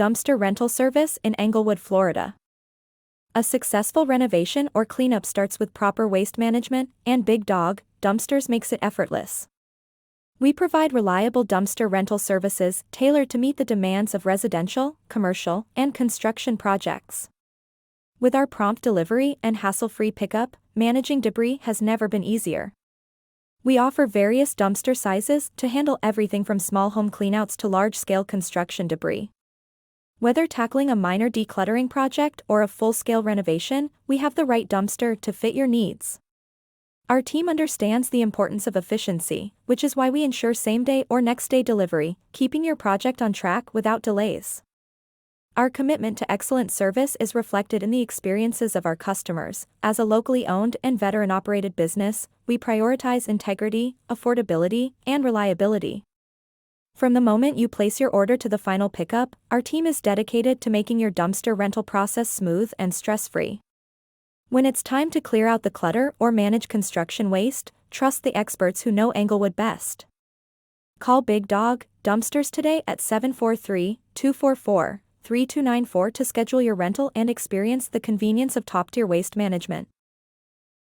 dumpster rental service in Englewood, Florida. A successful renovation or cleanup starts with proper waste management, and Big Dawg Dumpsters makes it effortless. We provide reliable dumpster rental services tailored to meet the demands of residential, commercial, and construction projects. With our prompt delivery and hassle-free pickup, managing debris has never been easier. We offer various dumpster sizes to handle everything from small home cleanouts to large-scale construction debris. Whether tackling a minor decluttering project or a full-scale renovation, we have the right dumpster to fit your needs. Our team understands the importance of efficiency, which is why we ensure same-day or next-day delivery, keeping your project on track without delays. Our commitment to excellent service is reflected in the experiences of our customers. As a locally owned and veteran-operated business, we prioritize integrity, affordability, and reliability. From the moment you place your order to the final pickup, our team is dedicated to making your dumpster rental process smooth and stress-free. When it's time to clear out the clutter or manage construction waste, trust the experts who know Englewood best. Call Big Dawg Dumpsters today at 743-244-3294 to schedule your rental and experience the convenience of top-tier waste management.